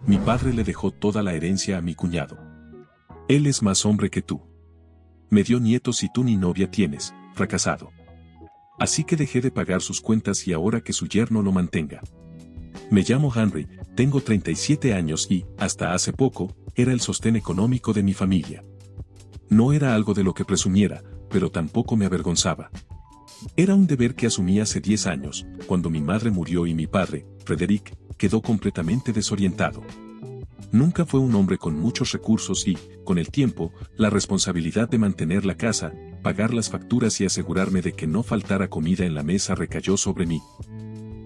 Mi padre le dejó toda la herencia a mi cuñado. Él es más hombre que tú. Me dio nietos y tú ni novia tienes, fracasado. Así que dejé de pagar sus cuentas y ahora que su yerno lo mantenga. Me llamo Henry, tengo 37 años y, hasta hace poco, era el sostén económico de mi familia. No era algo de lo que presumiera, pero tampoco me avergonzaba. Era un deber que asumí hace 10 años, cuando mi madre murió y mi padre, Frederick, quedó completamente desorientado. Nunca fue un hombre con muchos recursos y, con el tiempo, la responsabilidad de mantener la casa, pagar las facturas y asegurarme de que no faltara comida en la mesa recayó sobre mí.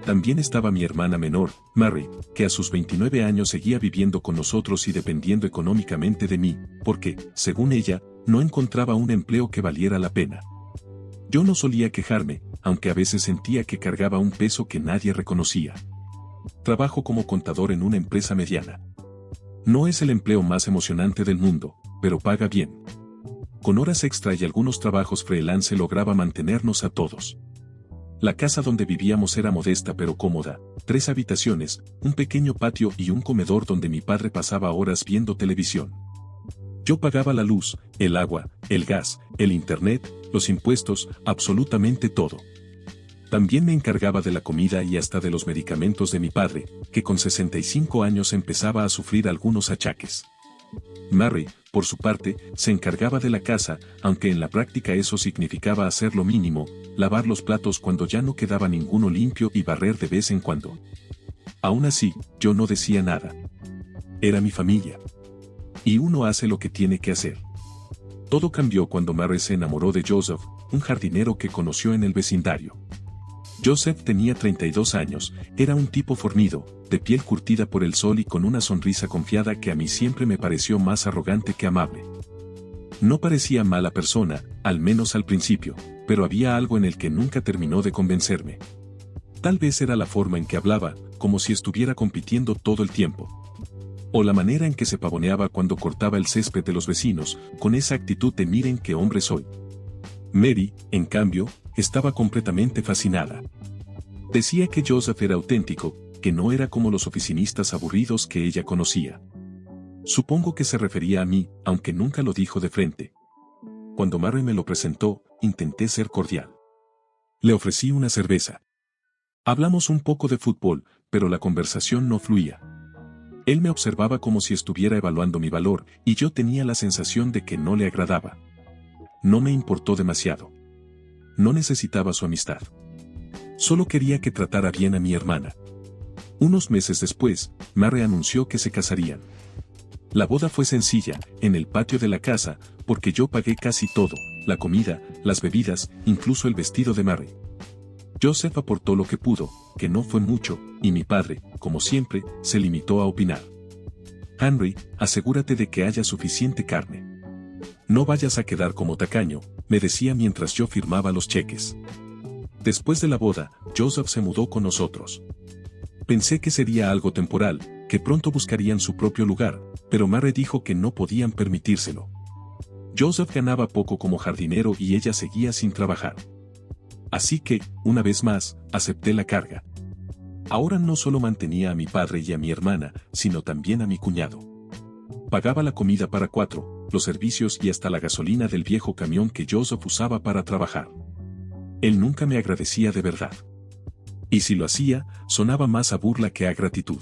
También estaba mi hermana menor, Mary, que a sus 29 años seguía viviendo con nosotros y dependiendo económicamente de mí, porque, según ella, no encontraba un empleo que valiera la pena. Yo no solía quejarme, aunque a veces sentía que cargaba un peso que nadie reconocía. Trabajo como contador en una empresa mediana. No es el empleo más emocionante del mundo, pero paga bien. Con horas extra y algunos trabajos freelance lograba mantenernos a todos. La casa donde vivíamos era modesta pero cómoda, 3 habitaciones, un pequeño patio y un comedor donde mi padre pasaba horas viendo televisión. Yo pagaba la luz, el agua, el gas, el internet, los impuestos, absolutamente todo. También me encargaba de la comida y hasta de los medicamentos de mi padre, que con 65 años empezaba a sufrir algunos achaques. Mary, por su parte, se encargaba de la casa, aunque en la práctica eso significaba hacer lo mínimo, lavar los platos cuando ya no quedaba ninguno limpio y barrer de vez en cuando. Aún así, yo no decía nada. Era mi familia. Y uno hace lo que tiene que hacer. Todo cambió cuando Mary se enamoró de Joseph, un jardinero que conoció en el vecindario. Joseph tenía 32 años, era un tipo fornido, de piel curtida por el sol y con una sonrisa confiada que a mí siempre me pareció más arrogante que amable. No parecía mala persona, al menos al principio, pero había algo en el que nunca terminó de convencerme. Tal vez era la forma en que hablaba, como si estuviera compitiendo todo el tiempo. O la manera en que se pavoneaba cuando cortaba el césped de los vecinos, con esa actitud de miren qué hombre soy. Mary, en cambio, estaba completamente fascinada. Decía que Joseph era auténtico, que no era como los oficinistas aburridos que ella conocía. Supongo que se refería a mí, aunque nunca lo dijo de frente. Cuando Mary me lo presentó, intenté ser cordial. Le ofrecí una cerveza. Hablamos un poco de fútbol, pero la conversación no fluía. Él me observaba como si estuviera evaluando mi valor, y yo tenía la sensación de que no le agradaba. No me importó demasiado. No necesitaba su amistad. Solo quería que tratara bien a mi hermana. Unos meses después, Mary anunció que se casarían. La boda fue sencilla, en el patio de la casa, porque yo pagué casi todo, la comida, las bebidas, incluso el vestido de Mary. Joseph aportó lo que pudo, que no fue mucho, y mi padre, como siempre, se limitó a opinar. Henry, asegúrate de que haya suficiente carne. No vayas a quedar como tacaño, me decía mientras yo firmaba los cheques. Después de la boda, Joseph se mudó con nosotros. Pensé que sería algo temporal, que pronto buscarían su propio lugar, pero Mary dijo que no podían permitírselo. Joseph ganaba poco como jardinero y ella seguía sin trabajar. Así que, una vez más, acepté la carga. Ahora no solo mantenía a mi padre y a mi hermana, sino también a mi cuñado. Pagaba la comida para 4, los servicios y hasta la gasolina del viejo camión que Joseph usaba para trabajar. Él nunca me agradecía de verdad. Y si lo hacía, sonaba más a burla que a gratitud.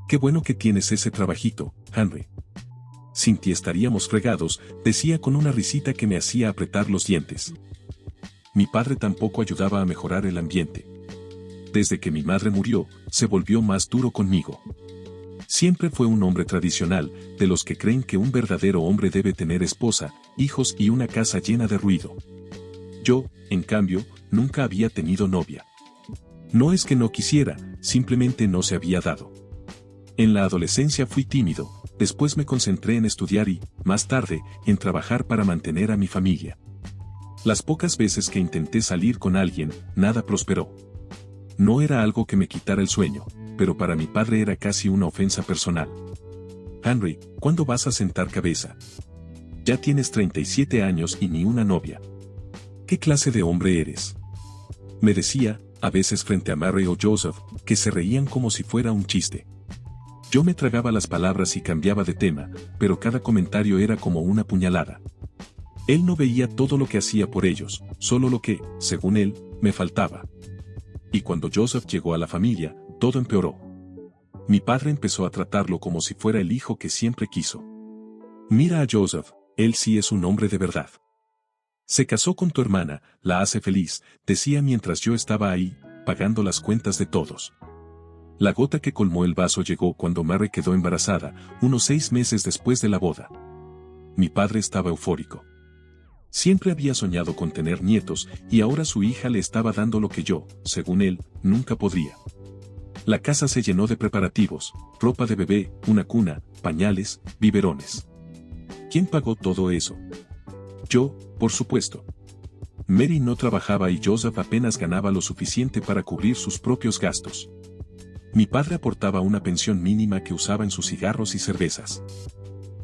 Qué bueno que tienes ese trabajito, Henry. Sin ti estaríamos fregados, decía con una risita que me hacía apretar los dientes. Mi padre tampoco ayudaba a mejorar el ambiente. Desde que mi madre murió, se volvió más duro conmigo. Siempre fue un hombre tradicional, de los que creen que un verdadero hombre debe tener esposa, hijos y una casa llena de ruido. Yo, en cambio, nunca había tenido novia. No es que no quisiera, simplemente no se había dado. En la adolescencia fui tímido, después me concentré en estudiar y, más tarde, en trabajar para mantener a mi familia. Las pocas veces que intenté salir con alguien, nada prosperó. No era algo que me quitara el sueño, pero para mi padre era casi una ofensa personal. Henry, ¿cuándo vas a sentar cabeza? Ya tienes 37 años y ni una novia. ¿Qué clase de hombre eres? Me decía, a veces frente a Mary o Joseph, que se reían como si fuera un chiste. Yo me tragaba las palabras y cambiaba de tema, pero cada comentario era como una puñalada. Él no veía todo lo que hacía por ellos, solo lo que, según él, me faltaba. Y cuando Joseph llegó a la familia, todo empeoró. Mi padre empezó a tratarlo como si fuera el hijo que siempre quiso. Mira a Joseph, él sí es un hombre de verdad. Se casó con tu hermana, la hace feliz, decía mientras yo estaba ahí, pagando las cuentas de todos. La gota que colmó el vaso llegó cuando Mary quedó embarazada, unos 6 meses después de la boda. Mi padre estaba eufórico. Siempre había soñado con tener nietos y ahora su hija le estaba dando lo que yo, según él, nunca podría. La casa se llenó de preparativos, ropa de bebé, una cuna, pañales, biberones. ¿Quién pagó todo eso? Yo, por supuesto. Mary no trabajaba y Joseph apenas ganaba lo suficiente para cubrir sus propios gastos. Mi padre aportaba una pensión mínima que usaba en sus cigarros y cervezas.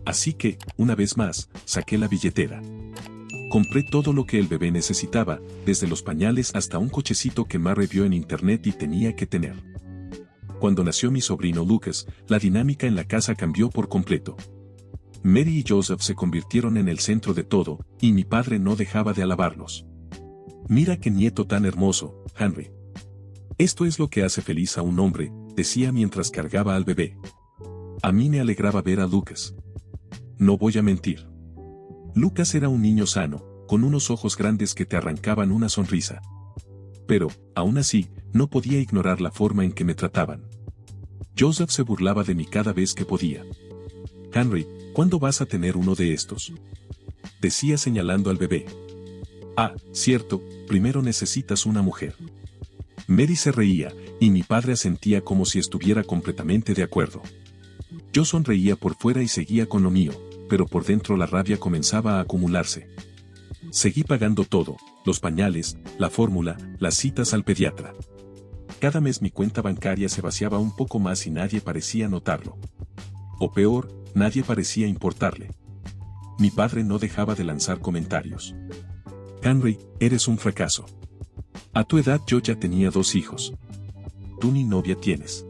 Así que, una vez más, saqué la billetera. Compré todo lo que el bebé necesitaba, desde los pañales hasta un cochecito que Mary vio en internet y tenía que tener. Cuando nació mi sobrino Lucas, la dinámica en la casa cambió por completo. Mary y Joseph se convirtieron en el centro de todo, y mi padre no dejaba de alabarlos. Mira qué nieto tan hermoso, Henry. Esto es lo que hace feliz a un hombre, decía mientras cargaba al bebé. A mí me alegraba ver a Lucas. No voy a mentir. Lucas era un niño sano, con unos ojos grandes que te arrancaban una sonrisa. Pero, aún así, no podía ignorar la forma en que me trataban. Joseph se burlaba de mí cada vez que podía. Henry, ¿cuándo vas a tener uno de estos? Decía señalando al bebé. Ah, cierto, primero necesitas una mujer. Mary se reía, y mi padre asentía como si estuviera completamente de acuerdo. Yo sonreía por fuera y seguía con lo mío, pero por dentro la rabia comenzaba a acumularse. Seguí pagando todo, los pañales, la fórmula, las citas al pediatra. Cada mes mi cuenta bancaria se vaciaba un poco más y nadie parecía notarlo. O peor, nadie parecía importarle. Mi padre no dejaba de lanzar comentarios. Henry, eres un fracaso. A tu edad yo ya tenía 2 hijos. Tú ni novia tienes.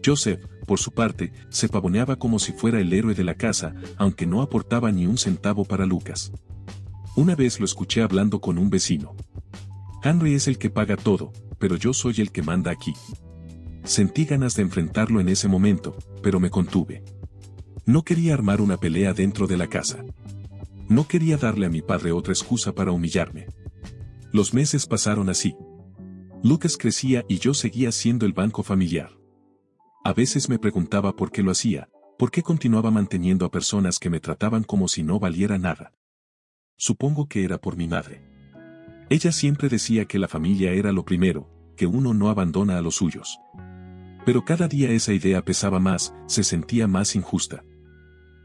Joseph, por su parte, se pavoneaba como si fuera el héroe de la casa, aunque no aportaba ni un centavo para Lucas. Una vez lo escuché hablando con un vecino. Henry es el que paga todo, pero yo soy el que manda aquí. Sentí ganas de enfrentarlo en ese momento, pero me contuve. No quería armar una pelea dentro de la casa. No quería darle a mi padre otra excusa para humillarme. Los meses pasaron así. Lucas crecía y yo seguía siendo el banco familiar. A veces me preguntaba por qué lo hacía, por qué continuaba manteniendo a personas que me trataban como si no valiera nada. Supongo que era por mi madre. Ella siempre decía que la familia era lo primero, que uno no abandona a los suyos. Pero cada día esa idea pesaba más, se sentía más injusta.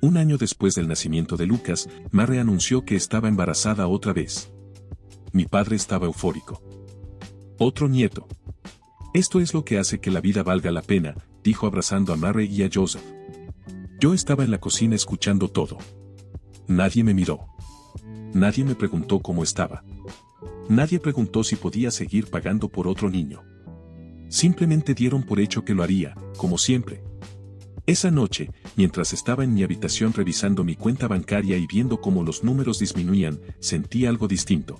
Un año después del nacimiento de Lucas, Mary anunció que estaba embarazada otra vez. Mi padre estaba eufórico. Otro nieto. Esto es lo que hace que la vida valga la pena, dijo abrazando a Mary y a Joseph. Yo estaba en la cocina escuchando todo. Nadie me miró. Nadie me preguntó cómo estaba. Nadie preguntó si podía seguir pagando por otro niño. Simplemente dieron por hecho que lo haría, como siempre. Esa noche, mientras estaba en mi habitación revisando mi cuenta bancaria y viendo cómo los números disminuían, sentí algo distinto.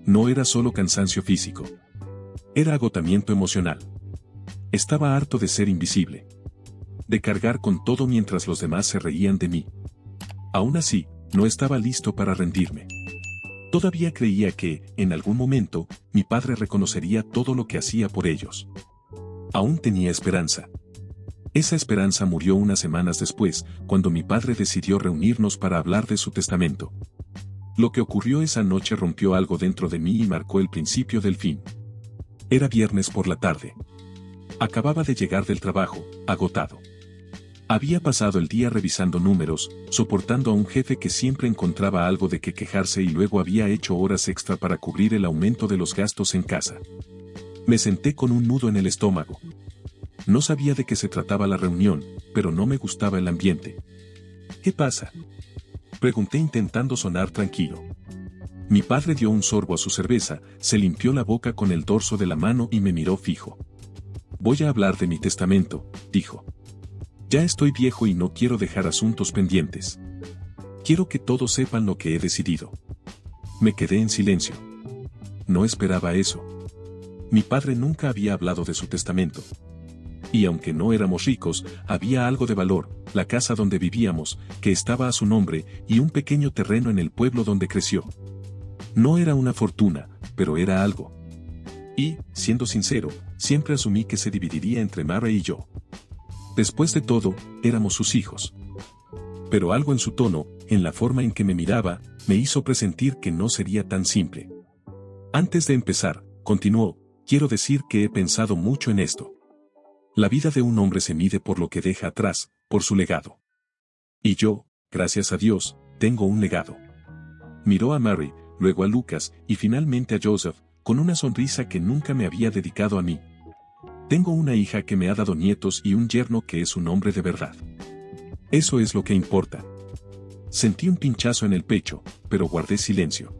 No era solo cansancio físico. Era agotamiento emocional. Estaba harto de ser invisible. De cargar con todo mientras los demás se reían de mí. Aún así, no estaba listo para rendirme. Todavía creía que, en algún momento, mi padre reconocería todo lo que hacía por ellos. Aún tenía esperanza. Esa esperanza murió unas semanas después, cuando mi padre decidió reunirnos para hablar de su testamento. Lo que ocurrió esa noche rompió algo dentro de mí y marcó el principio del fin. Era viernes por la tarde. Acababa de llegar del trabajo, agotado. Había pasado el día revisando números, soportando a un jefe que siempre encontraba algo de que quejarse y luego había hecho horas extra para cubrir el aumento de los gastos en casa. Me senté con un nudo en el estómago. No sabía de qué se trataba la reunión, pero no me gustaba el ambiente. ¿Qué pasa?, pregunté intentando sonar tranquilo. Mi padre dio un sorbo a su cerveza, se limpió la boca con el dorso de la mano y me miró fijo. Voy a hablar de mi testamento, dijo. Ya estoy viejo y no quiero dejar asuntos pendientes. Quiero que todos sepan lo que he decidido. Me quedé en silencio. No esperaba eso. Mi padre nunca había hablado de su testamento. Y aunque no éramos ricos, había algo de valor, la casa donde vivíamos, que estaba a su nombre, y un pequeño terreno en el pueblo donde creció. No era una fortuna, pero era algo. Y, siendo sincero, siempre asumí que se dividiría entre Mary y yo. Después de todo, éramos sus hijos. Pero algo en su tono, en la forma en que me miraba, me hizo presentir que no sería tan simple. Antes de empezar, continuó, quiero decir que he pensado mucho en esto. La vida de un hombre se mide por lo que deja atrás, por su legado. Y yo, gracias a Dios, tengo un legado. Miró a Mary, luego a Lucas, y finalmente a Joseph, con una sonrisa que nunca me había dedicado a mí. Tengo una hija que me ha dado nietos y un yerno que es un hombre de verdad. Eso es lo que importa. Sentí un pinchazo en el pecho, pero guardé silencio.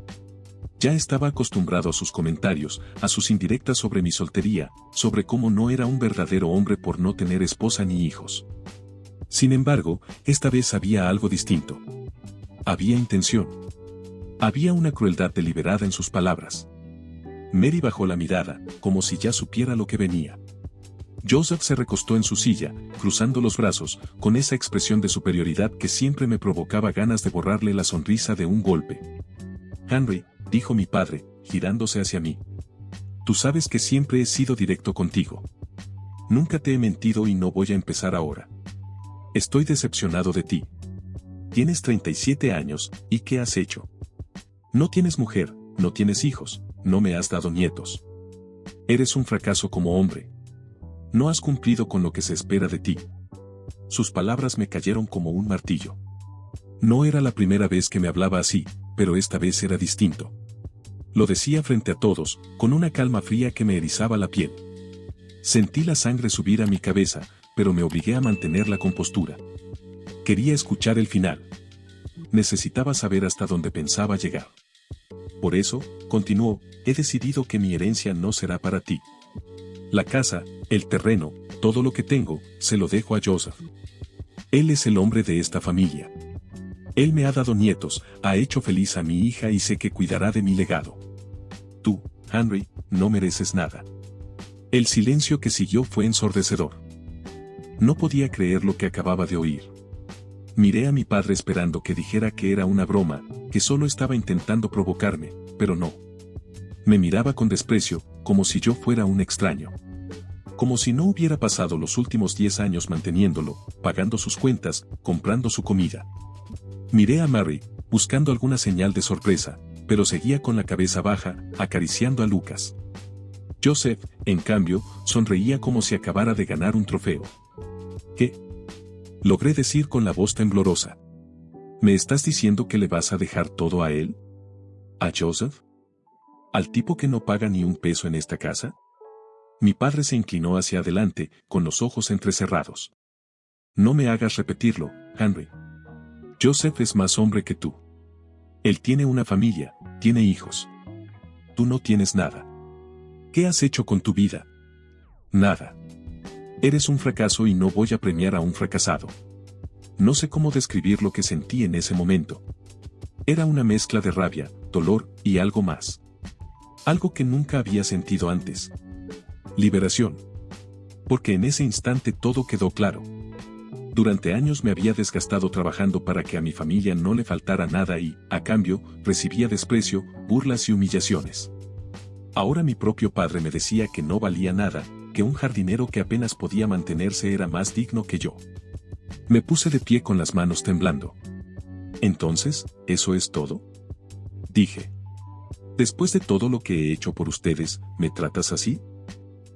Ya estaba acostumbrado a sus comentarios, a sus indirectas sobre mi soltería, sobre cómo no era un verdadero hombre por no tener esposa ni hijos. Sin embargo, esta vez había algo distinto. Había intención. Había una crueldad deliberada en sus palabras. Mary bajó la mirada, como si ya supiera lo que venía. Joseph se recostó en su silla, cruzando los brazos, con esa expresión de superioridad que siempre me provocaba ganas de borrarle la sonrisa de un golpe. Henry, dijo mi padre, girándose hacia mí. Tú sabes que siempre he sido directo contigo. Nunca te he mentido y no voy a empezar ahora. Estoy decepcionado de ti. Tienes 37 años, ¿y qué has hecho? No tienes mujer, no tienes hijos, no me has dado nietos. Eres un fracaso como hombre. No has cumplido con lo que se espera de ti. Sus palabras me cayeron como un martillo. No era la primera vez que me hablaba así, pero esta vez era distinto. Lo decía frente a todos, con una calma fría que me erizaba la piel. Sentí la sangre subir a mi cabeza, pero me obligué a mantener la compostura. Quería escuchar el final. Necesitaba saber hasta dónde pensaba llegar. Por eso, continuó, he decidido que mi herencia no será para ti. La casa, el terreno, todo lo que tengo, se lo dejo a Joseph. Él es el hombre de esta familia. Él me ha dado nietos, ha hecho feliz a mi hija y sé que cuidará de mi legado. Tú, Henry, no mereces nada. El silencio que siguió fue ensordecedor. No podía creer lo que acababa de oír. Miré a mi padre esperando que dijera que era una broma, que solo estaba intentando provocarme, pero no. Me miraba con desprecio, como si yo fuera un extraño. Como si no hubiera pasado los últimos 10 años manteniéndolo, pagando sus cuentas, comprando su comida. Miré a Mary, buscando alguna señal de sorpresa, pero seguía con la cabeza baja, acariciando a Lucas. Joseph, en cambio, sonreía como si acabara de ganar un trofeo. ¿Qué? Logré decir con la voz temblorosa. ¿Me estás diciendo que le vas a dejar todo a él? ¿A Joseph? ¿Al tipo que no paga ni un peso en esta casa? Mi padre se inclinó hacia adelante, con los ojos entrecerrados. No me hagas repetirlo, Henry. Joseph es más hombre que tú. Él tiene una familia, tiene hijos. Tú no tienes nada. ¿Qué has hecho con tu vida? Nada. Eres un fracaso y no voy a premiar a un fracasado. No sé cómo describir lo que sentí en ese momento. Era una mezcla de rabia, dolor y algo más. Algo que nunca había sentido antes. Liberación. Porque en ese instante todo quedó claro. Durante años me había desgastado trabajando para que a mi familia no le faltara nada y, a cambio, recibía desprecio, burlas y humillaciones. Ahora mi propio padre me decía que no valía nada, que un jardinero que apenas podía mantenerse era más digno que yo. Me puse de pie con las manos temblando. Entonces, ¿eso es todo? Dije. Después de todo lo que he hecho por ustedes, ¿me tratas así?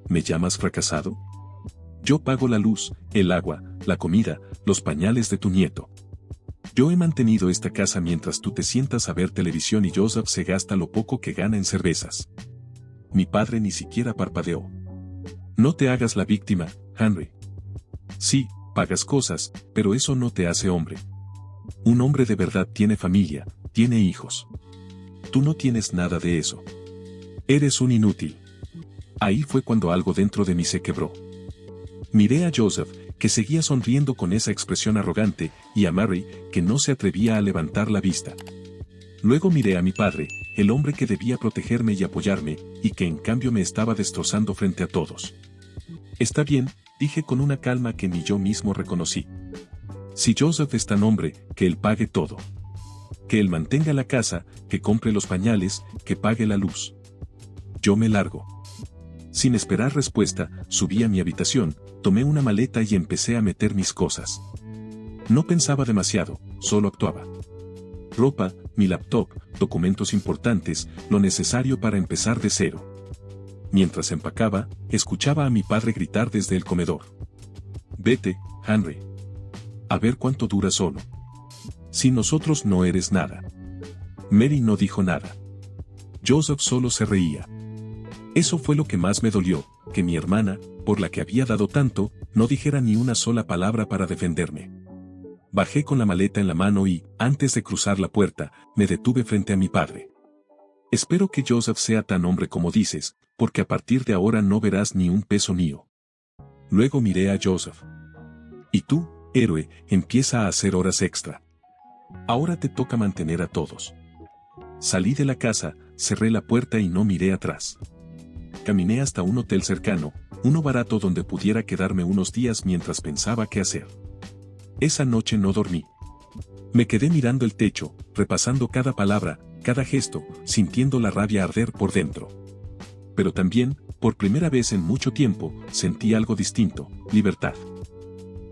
¿Me llamas fracasado? Yo pago la luz, el agua, la comida, los pañales de tu nieto. Yo he mantenido esta casa mientras tú te sientas a ver televisión y Joseph se gasta lo poco que gana en cervezas. Mi padre ni siquiera parpadeó. No te hagas la víctima, Henry. Sí, pagas cosas, pero eso no te hace hombre. Un hombre de verdad tiene familia, tiene hijos. Tú no tienes nada de eso. Eres un inútil. Ahí fue cuando algo dentro de mí se quebró. Miré a Joseph, que seguía sonriendo con esa expresión arrogante, y a Mary, que no se atrevía a levantar la vista. Luego miré a mi padre, el hombre que debía protegerme y apoyarme, y que en cambio me estaba destrozando frente a todos. Está bien, dije con una calma que ni yo mismo reconocí. Si Joseph es tan hombre, que él pague todo. Que él mantenga la casa, que compre los pañales, que pague la luz. Yo me largo. Sin esperar respuesta, subí a mi habitación, tomé una maleta y empecé a meter mis cosas. No pensaba demasiado, solo actuaba. Ropa, mi laptop, documentos importantes, lo necesario para empezar de cero. Mientras empacaba, escuchaba a mi padre gritar desde el comedor. Vete, Henry. A ver cuánto dura solo. Sin nosotros no eres nada. Mary no dijo nada. Joseph solo se reía. Eso fue lo que más me dolió, que mi hermana, por la que había dado tanto, no dijera ni una sola palabra para defenderme. Bajé con la maleta en la mano y, antes de cruzar la puerta, me detuve frente a mi padre. Espero que Joseph sea tan hombre como dices, porque a partir de ahora no verás ni un peso mío. Luego miré a Joseph. Y tú, héroe, empieza a hacer horas extra. Ahora te toca mantener a todos. Salí de la casa, cerré la puerta y no miré atrás. Caminé hasta un hotel cercano, uno barato donde pudiera quedarme unos días mientras pensaba qué hacer. Esa noche no dormí. Me quedé mirando el techo, repasando cada palabra, cada gesto, sintiendo la rabia arder por dentro. Pero también, por primera vez en mucho tiempo, sentí algo distinto, libertad.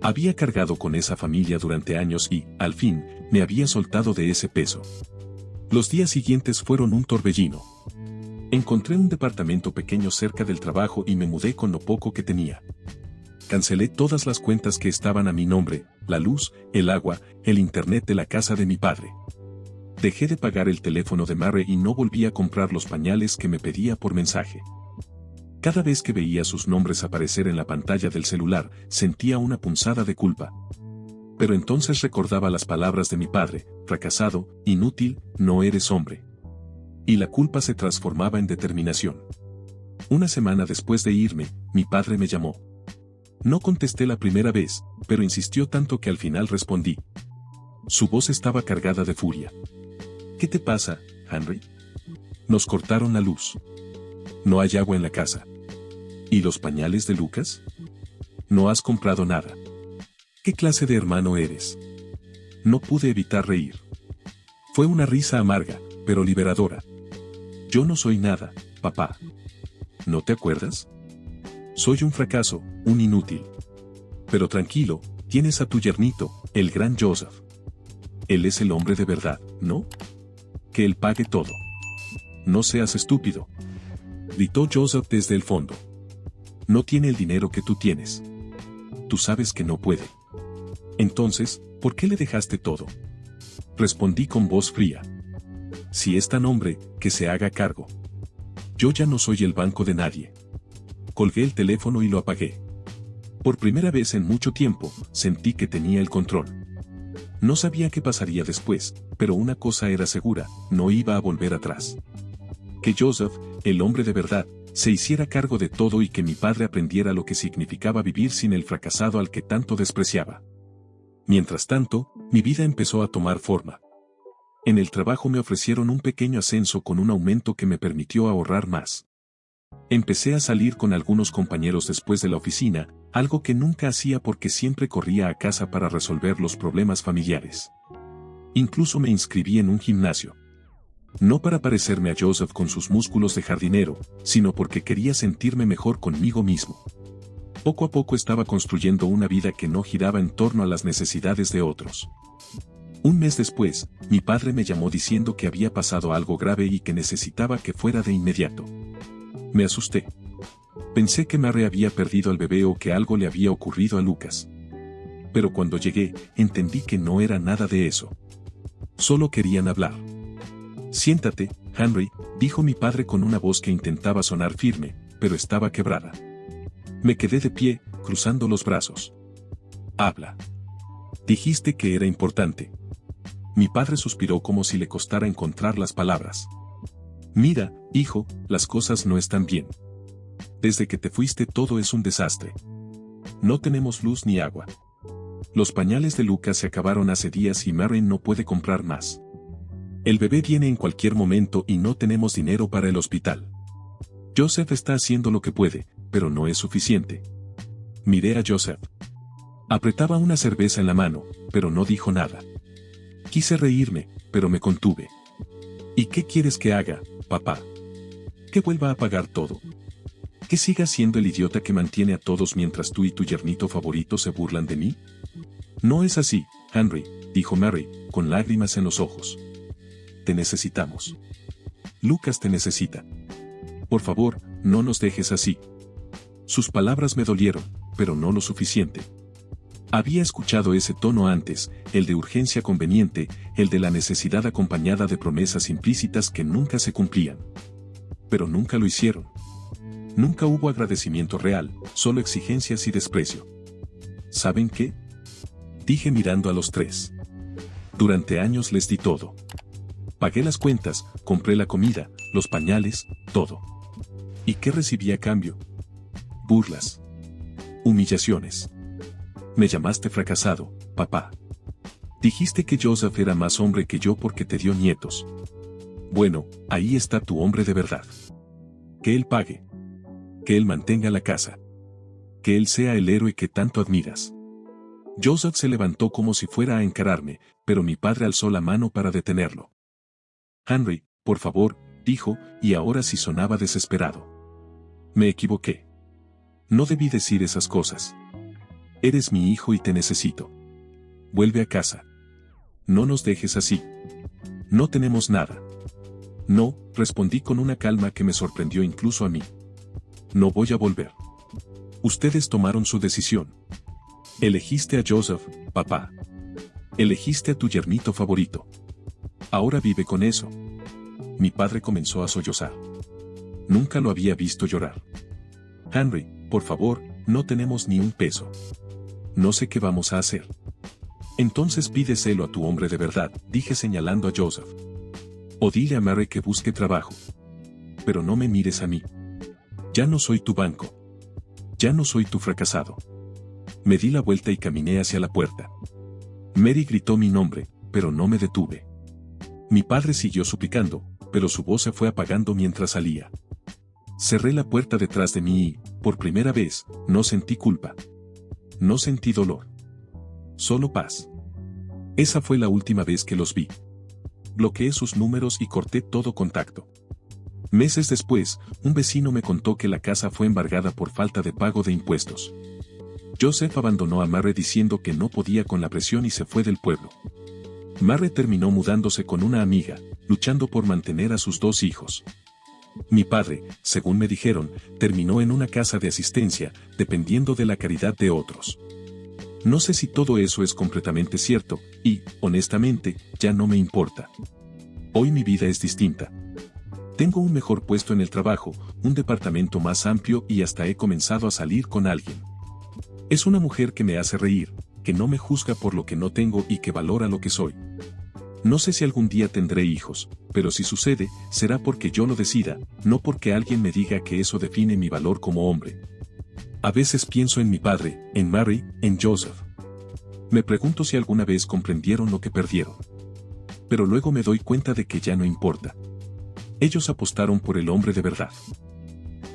Había cargado con esa familia durante años y, al fin, me había soltado de ese peso. Los días siguientes fueron un torbellino. Encontré un departamento pequeño cerca del trabajo y me mudé con lo poco que tenía. Cancelé todas las cuentas que estaban a mi nombre, la luz, el agua, el internet de la casa de mi padre. Dejé de pagar el teléfono de Mary y no volví a comprar los pañales que me pedía por mensaje. Cada vez que veía sus nombres aparecer en la pantalla del celular, sentía una punzada de culpa. Pero entonces recordaba las palabras de mi padre: fracasado, inútil, no eres hombre. Y la culpa se transformaba en determinación. Una semana después de irme, mi padre me llamó. No contesté la primera vez, pero insistió tanto que al final respondí. Su voz estaba cargada de furia. ¿Qué te pasa, Henry? Nos cortaron la luz. No hay agua en la casa. ¿Y los pañales de Lucas? No has comprado nada. ¿Qué clase de hermano eres? No pude evitar reír. Fue una risa amarga, pero liberadora. Yo no soy nada, papá. ¿No te acuerdas? Soy un fracaso, un inútil. Pero tranquilo, tienes a tu yernito, el gran Joseph. Él es el hombre de verdad, ¿no? Que él pague todo. No seas estúpido. Gritó Joseph desde el fondo. No tiene el dinero que tú tienes. Tú sabes que no puede. Entonces, ¿por qué le dejaste todo? Respondí con voz fría. Si es tan hombre, que se haga cargo. Yo ya no soy el banco de nadie. Colgué el teléfono y lo apagué. Por primera vez en mucho tiempo, sentí que tenía el control. No sabía qué pasaría después, pero una cosa era segura, no iba a volver atrás. Que Joseph, el hombre de verdad, se hiciera cargo de todo y que mi padre aprendiera lo que significaba vivir sin el fracasado al que tanto despreciaba. Mientras tanto, mi vida empezó a tomar forma. En el trabajo me ofrecieron un pequeño ascenso con un aumento que me permitió ahorrar más. Empecé a salir con algunos compañeros después de la oficina, algo que nunca hacía porque siempre corría a casa para resolver los problemas familiares. Incluso me inscribí en un gimnasio. No para parecerme a Joseph con sus músculos de jardinero, sino porque quería sentirme mejor conmigo mismo. Poco a poco estaba construyendo una vida que no giraba en torno a las necesidades de otros. Un mes después, mi padre me llamó diciendo que había pasado algo grave y que necesitaba que fuera de inmediato. Me asusté. Pensé que Mary había perdido al bebé o que algo le había ocurrido a Lucas. Pero cuando llegué, entendí que no era nada de eso. Solo querían hablar. Siéntate, Henry, dijo mi padre con una voz que intentaba sonar firme, pero estaba quebrada. Me quedé de pie, cruzando los brazos. Habla. Dijiste que era importante. Mi padre suspiró como si le costara encontrar las palabras. Mira, hijo, las cosas no están bien. Desde que te fuiste todo es un desastre. No tenemos luz ni agua. Los pañales de Lucas se acabaron hace días y Mary no puede comprar más. El bebé viene en cualquier momento y no tenemos dinero para el hospital. Joseph está haciendo lo que puede, pero no es suficiente. Miré a Joseph. Apretaba una cerveza en la mano, pero no dijo nada. Quise reírme, pero me contuve. ¿Y qué quieres que haga, papá? ¿Que vuelva a pagar todo? ¿Que siga siendo el idiota que mantiene a todos mientras tú y tu yernito favorito se burlan de mí? No es así, Henry, dijo Mary, con lágrimas en los ojos. Te necesitamos. Lucas te necesita. Por favor, no nos dejes así. Sus palabras me dolieron, pero no lo suficiente. Había escuchado ese tono antes, el de urgencia conveniente, el de la necesidad acompañada de promesas implícitas que nunca se cumplían. Pero nunca lo hicieron. Nunca hubo agradecimiento real, solo exigencias y desprecio. ¿Saben qué? Dije mirando a los tres. Durante años les di todo. Pagué las cuentas, compré la comida, los pañales, todo. ¿Y qué recibí a cambio? Burlas. Humillaciones. Me llamaste fracasado, papá. Dijiste que Joseph era más hombre que yo porque te dio nietos. Bueno, ahí está tu hombre de verdad. Que él pague. Que él mantenga la casa. Que él sea el héroe que tanto admiras. Joseph se levantó como si fuera a encararme, pero mi padre alzó la mano para detenerlo. Henry, por favor, dijo, y ahora sí sonaba desesperado. Me equivoqué. No debí decir esas cosas. Eres mi hijo y te necesito. Vuelve a casa. No nos dejes así. No tenemos nada. No, respondí con una calma que me sorprendió incluso a mí. No voy a volver. Ustedes tomaron su decisión. Elegiste a Joseph, papá. Elegiste a tu yernito favorito. Ahora vive con eso. Mi padre comenzó a sollozar. Nunca lo había visto llorar. Henry, por favor, no tenemos ni un peso. No sé qué vamos a hacer. Entonces pídeselo a tu hombre de verdad, dije señalando a Joseph. O dile a Mary que busque trabajo. Pero no me mires a mí. Ya no soy tu banco. Ya no soy tu fracasado. Me di la vuelta y caminé hacia la puerta. Mary gritó mi nombre, pero no me detuve. Mi padre siguió suplicando, pero su voz se fue apagando mientras salía. Cerré la puerta detrás de mí y, por primera vez, no sentí culpa. No sentí dolor. Solo paz. Esa fue la última vez que los vi. Bloqueé sus números y corté todo contacto. Meses después, un vecino me contó que la casa fue embargada por falta de pago de impuestos. Joseph abandonó a Mary diciendo que no podía con la presión y se fue del pueblo. Mary terminó mudándose con una amiga, luchando por mantener a sus 2 hijos. Mi padre, según me dijeron, terminó en una casa de asistencia, dependiendo de la caridad de otros. No sé si todo eso es completamente cierto, y, honestamente, ya no me importa. Hoy mi vida es distinta. Tengo un mejor puesto en el trabajo, un departamento más amplio y hasta he comenzado a salir con alguien. Es una mujer que me hace reír, que no me juzga por lo que no tengo y que valora lo que soy. No sé si algún día tendré hijos, pero si sucede, será porque yo lo decida, no porque alguien me diga que eso define mi valor como hombre. A veces pienso en mi padre, en Mary, en Joseph. Me pregunto si alguna vez comprendieron lo que perdieron. Pero luego me doy cuenta de que ya no importa. Ellos apostaron por el hombre de verdad.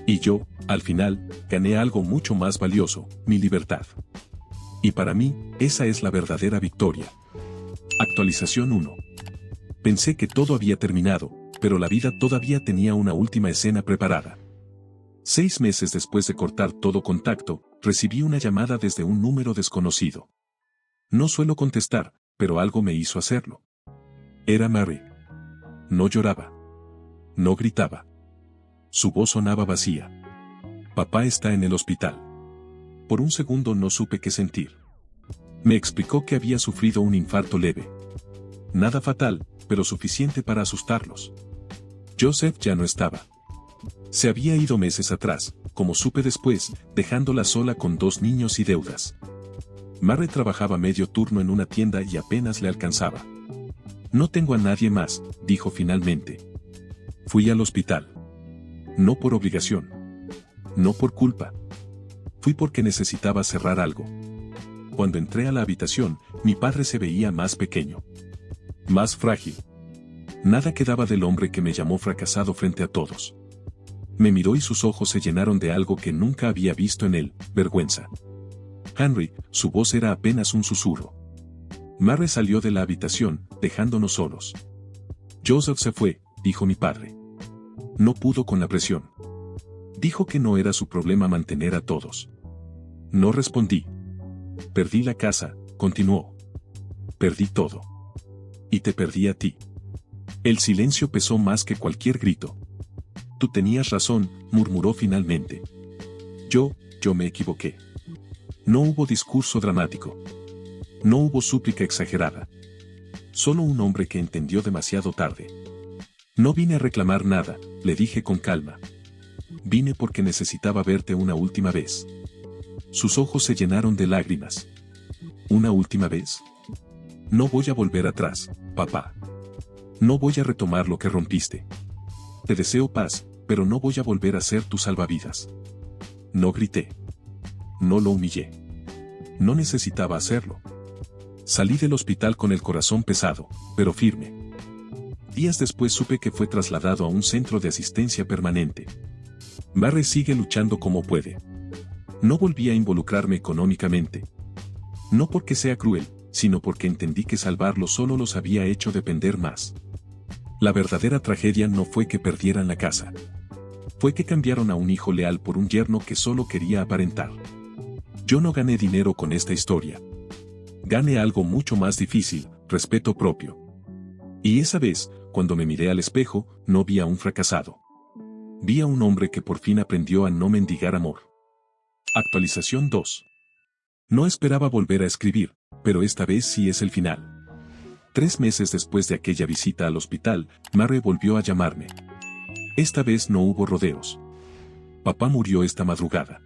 Y yo, al final, gané algo mucho más valioso, mi libertad. Y para mí, esa es la verdadera victoria. Actualización 1. Pensé que todo había terminado, pero la vida todavía tenía una última escena preparada. 6 meses después de cortar todo contacto, recibí una llamada desde un número desconocido. No suelo contestar, pero algo me hizo hacerlo. Era Mary. No lloraba. No gritaba. Su voz sonaba vacía. Papá está en el hospital. Por un segundo no supe qué sentir. Me explicó que había sufrido un infarto leve. Nada fatal, pero suficiente para asustarlos. Joseph ya no estaba. Se había ido meses atrás, como supe después, dejándola sola con 2 niños y deudas. Mary trabajaba medio turno en una tienda y apenas le alcanzaba. No tengo a nadie más, dijo finalmente. Fui al hospital. No por obligación. No por culpa. Fui porque necesitaba cerrar algo. Cuando entré a la habitación, mi padre se veía más pequeño. Más frágil. Nada quedaba del hombre que me llamó fracasado frente a todos. Me miró y sus ojos se llenaron de algo que nunca había visto en él, vergüenza. Henry, su voz era apenas un susurro. Mary salió de la habitación, dejándonos solos. Joseph se fue, dijo mi padre. No pudo con la presión. Dijo que no era su problema mantener a todos. No respondí. Perdí la casa, continuó. Perdí todo. Y te perdí a ti. El silencio pesó más que cualquier grito. Tú tenías razón, murmuró finalmente. Yo me equivoqué. No hubo discurso dramático. No hubo súplica exagerada. Solo un hombre que entendió demasiado tarde. No vine a reclamar nada, le dije con calma. Vine porque necesitaba verte una última vez. Sus ojos se llenaron de lágrimas. ¿Una última vez? No voy a volver atrás, papá. No voy a retomar lo que rompiste. Te deseo paz, pero no voy a volver a ser tu salvavidas. No grité. No lo humillé. No necesitaba hacerlo. Salí del hospital con el corazón pesado, pero firme. Días después supe que fue trasladado a un centro de asistencia permanente. Mary sigue luchando como puede. No volví a involucrarme económicamente. No porque sea cruel, sino porque entendí que salvarlo solo los había hecho depender más. La verdadera tragedia no fue que perdieran la casa. Fue que cambiaron a un hijo leal por un yerno que solo quería aparentar. Yo no gané dinero con esta historia. Gané algo mucho más difícil, respeto propio. Y esa vez, cuando me miré al espejo, no vi a un fracasado. Vi a un hombre que por fin aprendió a no mendigar amor. Actualización 2. No esperaba volver a escribir, pero esta vez sí es el final. 3 meses después de aquella visita al hospital, Mary volvió a llamarme. Esta vez no hubo rodeos. Papá murió esta madrugada.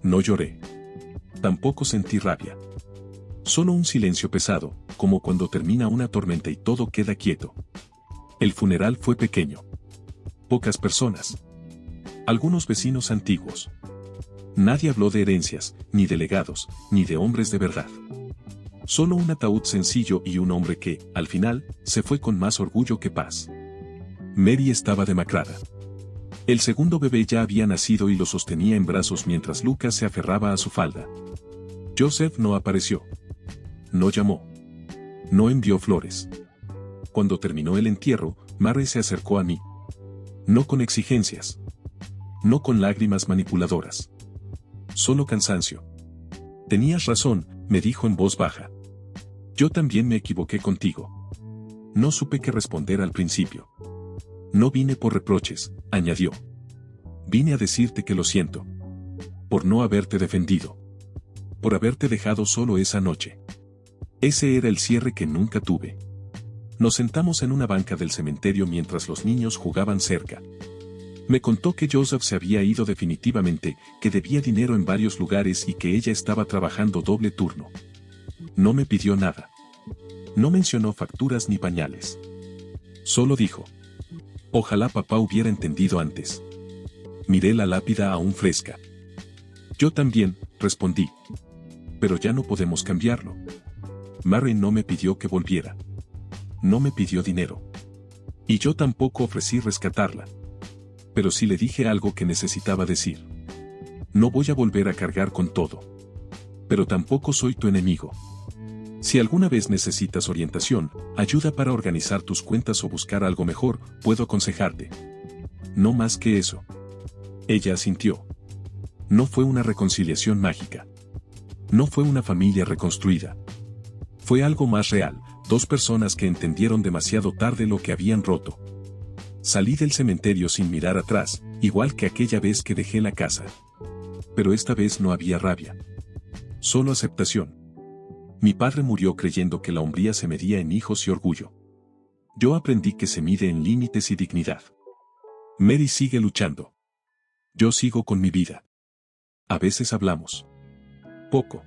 No lloré. Tampoco sentí rabia. Solo un silencio pesado, como cuando termina una tormenta y todo queda quieto. El funeral fue pequeño. Pocas personas. Algunos vecinos antiguos. Nadie habló de herencias, ni de legados, ni de hombres de verdad. Solo un ataúd sencillo y un hombre que, al final, se fue con más orgullo que paz. Mary estaba demacrada. El segundo bebé ya había nacido y lo sostenía en brazos mientras Lucas se aferraba a su falda. Joseph no apareció. No llamó. No envió flores. Cuando terminó el entierro, Mary se acercó a mí. No con exigencias. No con lágrimas manipuladoras. Solo cansancio. Tenías razón, me dijo en voz baja. Yo también me equivoqué contigo. No supe qué responder al principio. No vine por reproches, añadió. Vine a decirte que lo siento. Por no haberte defendido. Por haberte dejado solo esa noche. Ese era el cierre que nunca tuve. Nos sentamos en una banca del cementerio mientras los niños jugaban cerca. Me contó que Joseph se había ido definitivamente, que debía dinero en varios lugares y que ella estaba trabajando doble turno. No me pidió nada. No mencionó facturas ni pañales. Solo dijo: ojalá papá hubiera entendido antes. Miré la lápida aún fresca. Yo también, respondí. Pero ya no podemos cambiarlo. Mary no me pidió que volviera. No me pidió dinero. Y yo tampoco ofrecí rescatarla. Pero sí le dije algo que necesitaba decir. No voy a volver a cargar con todo. Pero tampoco soy tu enemigo. Si alguna vez necesitas orientación, ayuda para organizar tus cuentas o buscar algo mejor, puedo aconsejarte. No más que eso. Ella asintió. No fue una reconciliación mágica. No fue una familia reconstruida. Fue algo más real, 2 personas que entendieron demasiado tarde lo que habían roto. Salí del cementerio sin mirar atrás, igual que aquella vez que dejé la casa. Pero esta vez no había rabia. Solo aceptación. Mi padre murió creyendo que la hombría se medía en hijos y orgullo. Yo aprendí que se mide en límites y dignidad. Mary sigue luchando. Yo sigo con mi vida. A veces hablamos. Poco.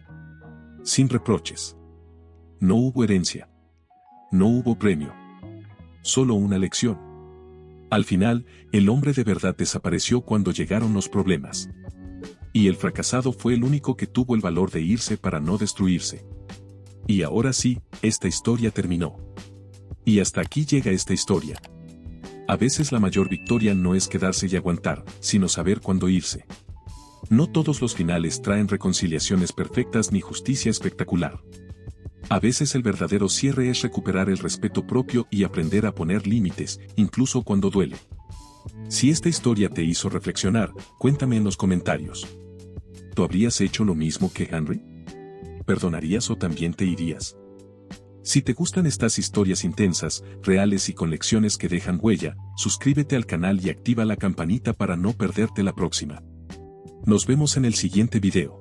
Sin reproches. No hubo herencia. No hubo premio. Solo una lección. Al final, el hombre de verdad desapareció cuando llegaron los problemas. Y el fracasado fue el único que tuvo el valor de irse para no destruirse. Y ahora sí, esta historia terminó. Y hasta aquí llega esta historia. A veces la mayor victoria no es quedarse y aguantar, sino saber cuándo irse. No todos los finales traen reconciliaciones perfectas ni justicia espectacular. A veces el verdadero cierre es recuperar el respeto propio y aprender a poner límites, incluso cuando duele. Si esta historia te hizo reflexionar, cuéntame en los comentarios. ¿Tú habrías hecho lo mismo que Henry? ¿Perdonarías o también te irías? Si te gustan estas historias intensas, reales y con lecciones que dejan huella, suscríbete al canal y activa la campanita para no perderte la próxima. Nos vemos en el siguiente video.